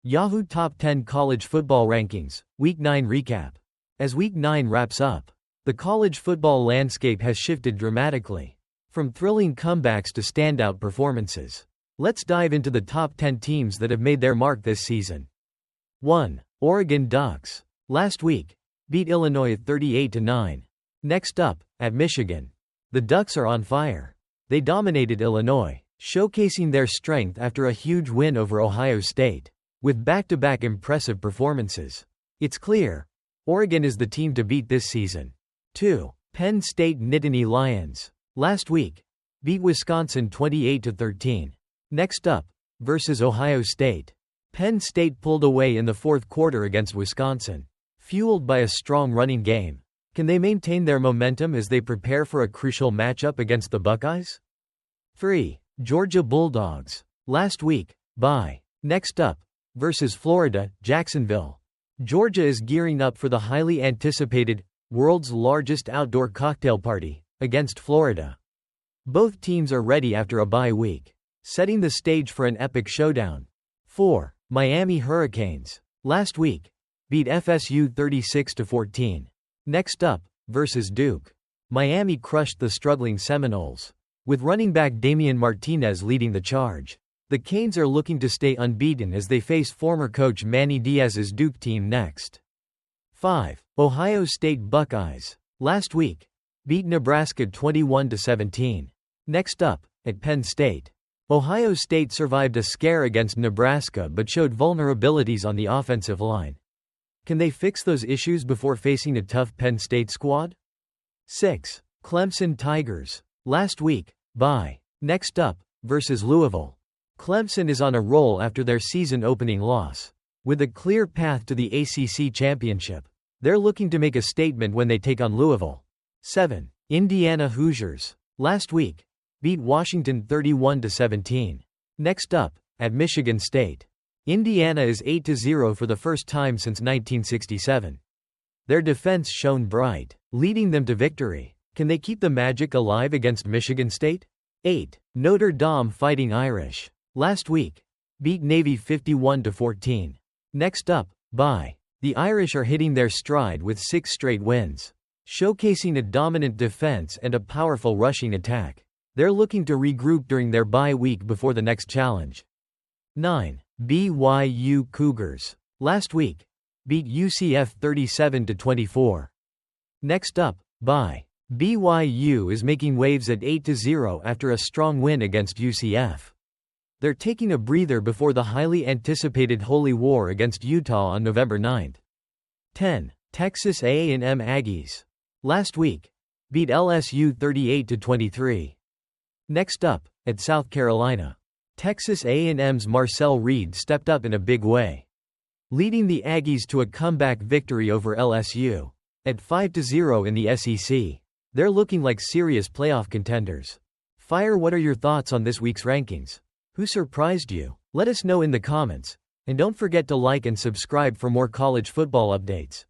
Yahoo Top 10 College Football Rankings, Week 9 Recap. As Week 9 wraps up, the college football landscape has shifted dramatically. From thrilling comebacks to standout performances. Let's dive into the top 10 teams that have made their mark this season. 1. Oregon Ducks. Last week, beat Illinois 38-9. Next up, at Michigan. The Ducks are on fire. They dominated Illinois, showcasing their strength after a huge win over Ohio State. With back-to-back impressive performances, it's clear, Oregon is the team to beat this season. 2. Penn State Nittany Lions. Last week, beat Wisconsin 28-13. Next up, versus Ohio State. Penn State pulled away in the fourth quarter against Wisconsin, fueled by a strong running game. Can they maintain their momentum as they prepare for a crucial matchup against the Buckeyes? 3. Georgia Bulldogs. Last week, bye. Next up, versus Florida, Jacksonville. Georgia is gearing up for the highly anticipated, world's largest outdoor cocktail party, against Florida. Both teams are ready after a bye week, setting the stage for an epic showdown. 4. Miami Hurricanes. Last week, beat FSU 36-14. Next up, versus Duke. Miami crushed the struggling Seminoles, with running back Damian Martinez leading the charge. The Canes are looking to stay unbeaten as they face former coach Manny Diaz's Duke team next. 5. Ohio State Buckeyes. Last week, beat Nebraska 21-17. Next up, at Penn State. Ohio State survived a scare against Nebraska but showed vulnerabilities on the offensive line. Can they fix those issues before facing a tough Penn State squad? 6. Clemson Tigers. Last week, bye. Next up, versus Louisville. Clemson is on a roll after their season-opening loss. With a clear path to the ACC championship, they're looking to make a statement when they take on Louisville. 7. Indiana Hoosiers. Last week, beat Washington 31-17. Next up, at Michigan State. Indiana is 8-0 for the first time since 1967. Their defense shone bright, leading them to victory. Can they keep the magic alive against Michigan State? 8. Notre Dame Fighting Irish. Last week, beat Navy 51-14. Next up, bye. The Irish are hitting their stride with 6 straight wins, showcasing a dominant defense and a powerful rushing attack. They're looking to regroup during their bye week before the next challenge. 9. BYU Cougars. Last week, beat UCF 37-24. Next up, bye. BYU is making waves at 8-0 after a strong win against UCF. They're taking a breather before the highly anticipated Holy War against Utah on November 9. 10. Texas A&M Aggies. Last week, beat LSU 38-23. Next up, at South Carolina. Texas A&M's Marcel Reed stepped up in a big way, leading the Aggies to a comeback victory over LSU. At 5-0 in the SEC, they're looking like serious playoff contenders. Fire, what are your thoughts on this week's rankings? Who surprised you? Let us know in the comments, and don't forget to like and subscribe for more college football updates.